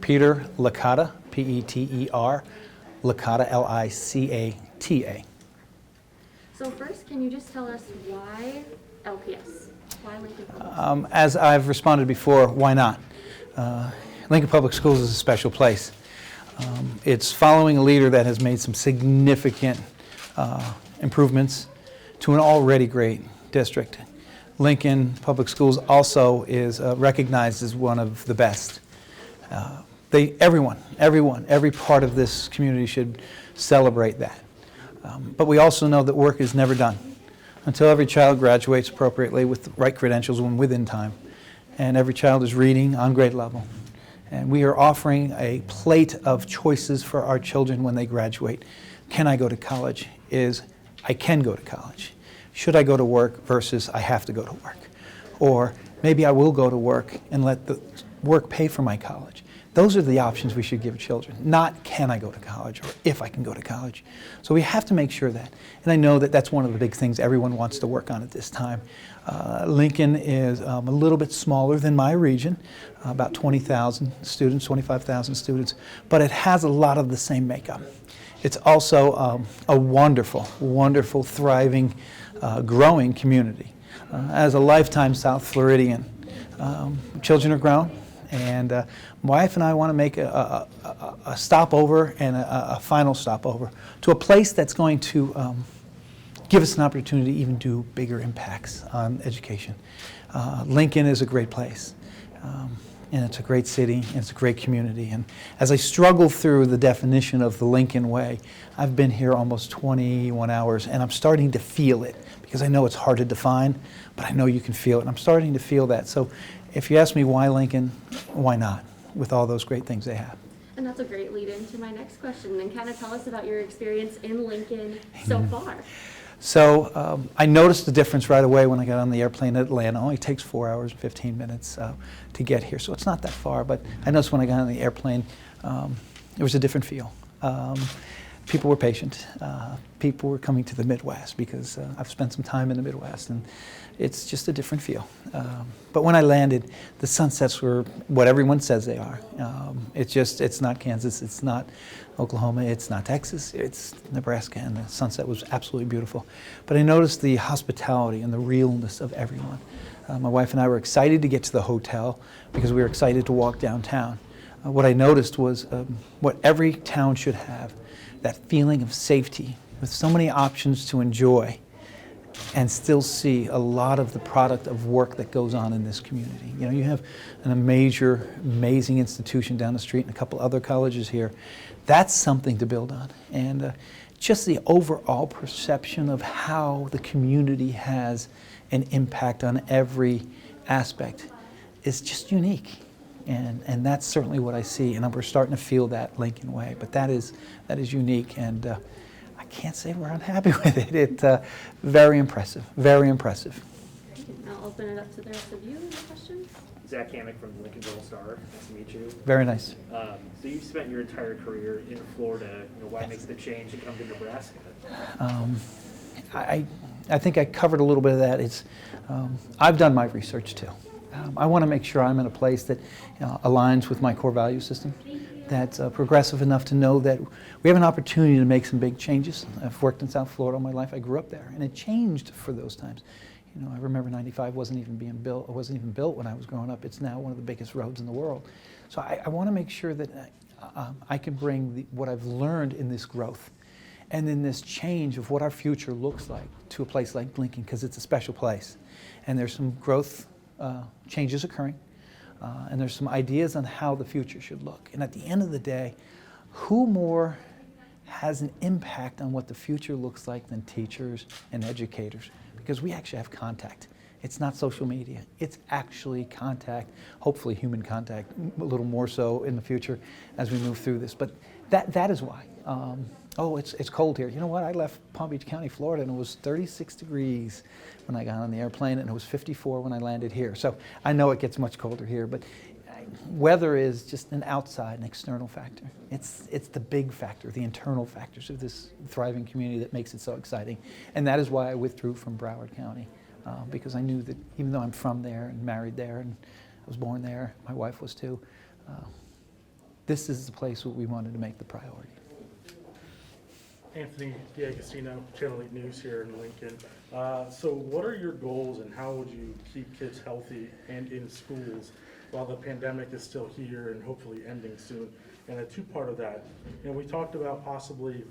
Peter Licata, Peter, Licata, Licata. So first, can you just tell us why LPS? Why Lincoln Public Schools? As I've responded before, why not? Lincoln Public Schools is a special place. It's following a leader that has made some significant improvements to an already great district. Lincoln Public Schools also is recognized as one of the best. Every part of this community should celebrate that. But we also know that work is never done until every child graduates appropriately with the right credentials and within time. And every child is reading on grade level. And we are offering a plate of choices for our children when they graduate. Can I go to college? Is I can go to college. Should I go to work versus I have to go to work? Or maybe I will go to work and let the work pay for my college. Those are the options we should give children, not can I go to college or if I can go to college. So we have to make sure that. And I know that that's one of the big things everyone wants to work on at this time. Lincoln is a little bit smaller than my region, about 20,000 students, 25,000 students, but it has a lot of the same makeup. It's also a wonderful, wonderful, thriving, growing community. As a lifetime South Floridian, children are grown, and my wife and I want to make a stopover and a final stopover to a place that's going to give us an opportunity to even do bigger impacts on education. Lincoln is a great place, and it's a great city, and it's a great community. And as I struggle through the definition of the Lincoln Way, I've been here almost 21 hours, and I'm starting to feel it, because I know it's hard to define, but I know you can feel it, and I'm starting to feel that. So if you ask me why Lincoln, why not, with all those great things they have? And that's a great lead into my next question. And kind of tell us about your experience in Lincoln so far. So I noticed the difference right away when I got on the airplane at Atlanta. It only takes 4 hours and 15 minutes to get here, so it's not that far. But I noticed when I got on the airplane, it was a different feel. People were patient. People were coming to the Midwest because I've spent some time in the Midwest, and it's just a different feel. But when I landed, the sunsets were what everyone says they are. It's not Kansas, it's not Oklahoma, it's not Texas, it's Nebraska, and the sunset was absolutely beautiful. But I noticed the hospitality and the realness of everyone. My wife and I were excited to get to the hotel because we were excited to walk downtown. What I noticed was what every town should have, that feeling of safety with so many options to enjoy and still see a lot of the product of work that goes on in this community. You know, you have a amazing institution down the street and a couple other colleges here. That's something to build on. And just the overall perception of how the community has an impact on every aspect is just unique. And that's certainly what I see, and we're starting to feel that Lincoln Way. But that is unique, and I can't say we're unhappy with it. It's very impressive, very impressive. I'll open it up to the rest of you. Any questions? Zach Hammock from the Lincoln Journal-Star. Nice to meet you. Very nice. So you've spent your entire career in Florida. Why make the change to come to Nebraska? I think I covered a little bit of that. I've done my research too. I want to make sure I'm in a place that aligns with my core value system, that's progressive enough to know that we have an opportunity to make some big changes. I've worked in South Florida all my life. I grew up there, and it changed for those times. You know, I remember 95 wasn't even built when I was growing up. It's now one of the biggest roads in the world. So I want to make sure that I can bring what I've learned in this growth and in this change of what our future looks like to a place like Lincoln, because it's a special place. And there's some growth changes occurring, and there's some ideas on how the future should look. And at the end of the day, who more has an impact on what the future looks like than teachers and educators? Because we actually have contact. It's not social media. It's actually contact, hopefully human contact, a little more so in the future as we move through this. But that is why. It's cold here. You know what? I left Palm Beach County, Florida, and it was 36 degrees when I got on the airplane, and it was 54 when I landed here. So I know it gets much colder here, but weather is just an outside, an external factor. It's the big factor, the internal factors of this thriving community that makes it so exciting. And that is why I withdrew from Broward County, because I knew that even though I'm from there and married there and I was born there, my wife was too, this is the place where we wanted to make the priority. Anthony D'Agostino, Channel 8 News here in Lincoln. So what are your goals and how would you keep kids healthy and in schools while the pandemic is still here and hopefully ending soon? And a two-part of that, we talked about possibly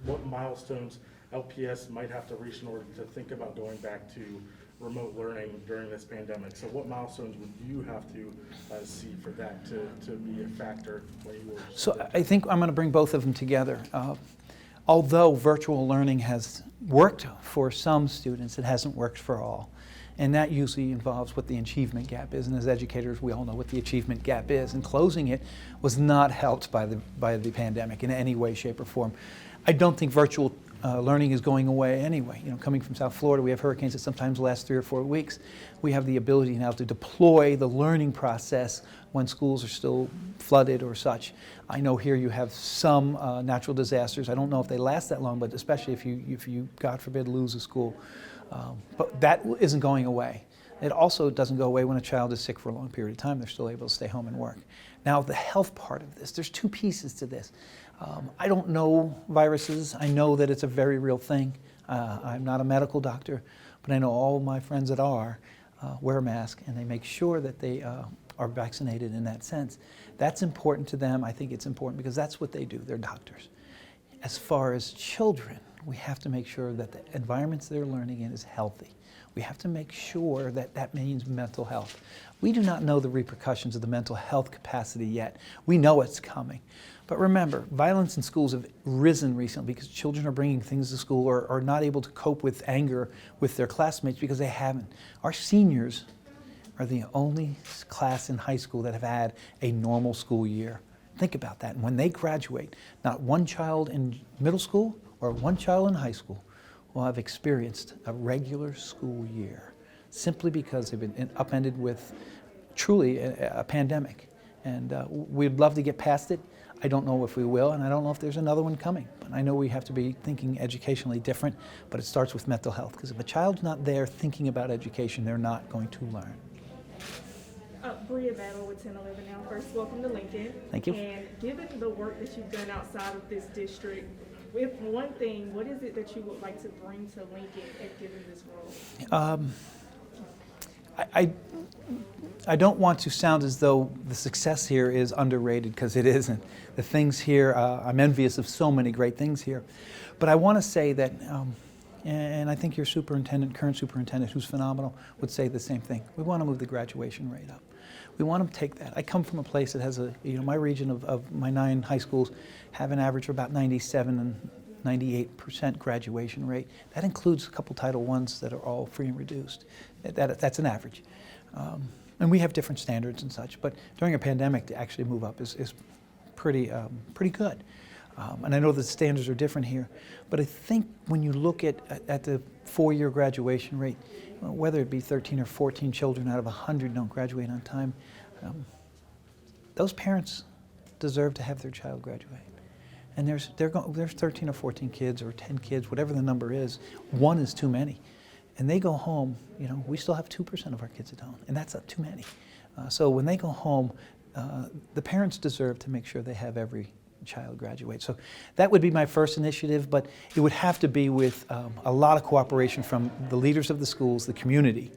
what milestones LPS might have to reach in order to think about going back to remote learning during this pandemic. So what milestones would you have to see for that to be a factor when you were? So I think I'm going to bring both of them together. Although virtual learning has worked for some students, it hasn't worked for all. And that usually involves what the achievement gap is. And as educators, we all know what the achievement gap is. And closing it was not helped by the pandemic in any way, shape, or form. I don't think virtual learning is going away anyway. Coming from South Florida, we have hurricanes that sometimes last 3 or 4 weeks. We have the ability now to deploy the learning process when schools are still flooded or such. I know here you have some natural disasters. I don't know if they last that long, but especially if you, God forbid, lose a school. But that isn't going away. It also doesn't go away when a child is sick for a long period of time. They're still able to stay home and work. Now, the health part of this, there's 2 pieces to this. I don't know viruses. I know that it's a very real thing. I'm not a medical doctor, but I know all my friends that are wear a mask and they make sure that they are vaccinated in that sense. That's important to them. I think it's important because that's what they do. They're doctors. As far as children, we have to make sure that the environments they're learning in is healthy. We have to make sure that that means mental health. We do not know the repercussions of the mental health capacity yet. We know it's coming. But remember, violence in schools have risen recently because children are bringing things to school or are not able to cope with anger with their classmates because they haven't. Our seniors are the only class in high school that have had a normal school year. Think about that. And when they graduate, not one child in middle school or one child in high school will have experienced a regular school year simply because they've been upended with truly a pandemic. And we'd love to get past it. I don't know if we will, and I don't know if there's another one coming. But I know we have to be thinking educationally different, but it starts with mental health. Because if a child's not there thinking about education, they're not going to learn. Bria Battle with 1011 now. First, welcome to Lincoln. Thank you. And given the work that you've done outside of this district, with one thing, what is it that you would like to bring to Lincoln and given this role? I don't want to sound as though the success here is underrated, because it isn't. The things here, I'm envious of so many great things here. But I want to say that, and I think your current superintendent, who's phenomenal, would say the same thing. We want to move the graduation rate up. We want to take that. I come from a place that has my region of my 9 high schools have an average of about 97 and 98% graduation rate. That includes a couple Title Is that are all free and reduced. That's an average. And we have different standards and such, but during a pandemic to actually move up is pretty good. And I know the standards are different here, but I think when you look at the 4-year graduation rate, whether it be 13 or 14 children out of 100 don't graduate on time, those parents deserve to have their child graduate. And there's 13 or 14 kids or 10 kids, whatever the number is. 1 is too many. And they go home, we still have 2% of our kids at home, and that's not too many. So when they go home, the parents deserve to make sure they have every child graduate. So that would be my first initiative, but it would have to be with a lot of cooperation from the leaders of the schools, the community,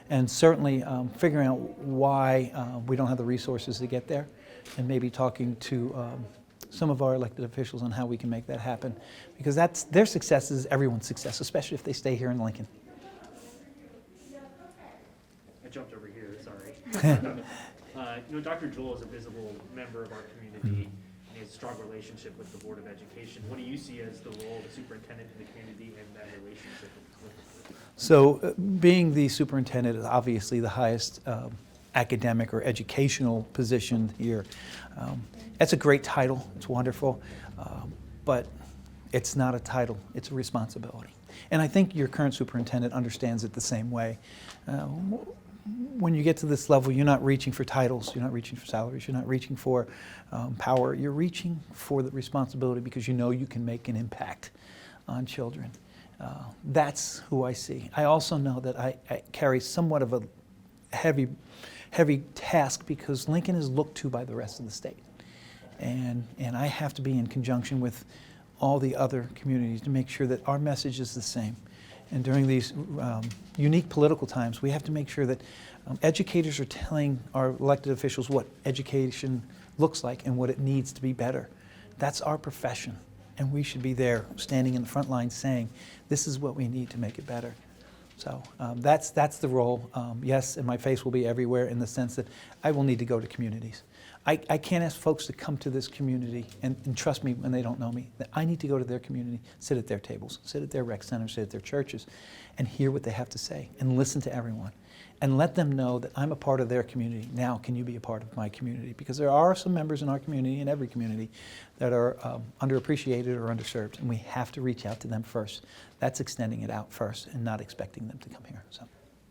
and certainly figuring out why we don't have the resources to get there, and maybe talking to some of our elected officials on how we can make that happen, because their success is everyone's success, especially if they stay here in Lincoln. I jumped over here, sorry. Dr. Joel is a visible member of our community and has a strong relationship with the Board of Education. What do you see as the role of the superintendent in the community and that relationship with So being the superintendent is obviously the highest academic or educational position here. That's a great title, it's wonderful, but it's not a title, it's a responsibility. And I think your current superintendent understands it the same way. When you get to this level, you're not reaching for titles, you're not reaching for salaries, you're not reaching for power, you're reaching for the responsibility because you know you can make an impact on children. That's who I see. I also know that I carry somewhat of a heavy task because Lincoln is looked to by the rest of the state. And I have to be in conjunction with all the other communities to make sure that our message is the same. And during these unique political times, we have to make sure that educators are telling our elected officials what education looks like and what it needs to be better. That's our profession, and we should be there standing in the front line saying, this is what we need to make it better. So that's the role. Yes, and my face will be everywhere in the sense that I will need to go to communities. I can't ask folks to come to this community and trust me when they don't know me. That I need to go to their community, sit at their tables, sit at their rec centers, sit at their churches, and hear what they have to say and listen to everyone. And let them know that I'm a part of their community. Now, can you be a part of my community? Because there are some members in our community, in every community, that are underappreciated or underserved, and we have to reach out to them first. That's extending it out first and not expecting them to come here. So.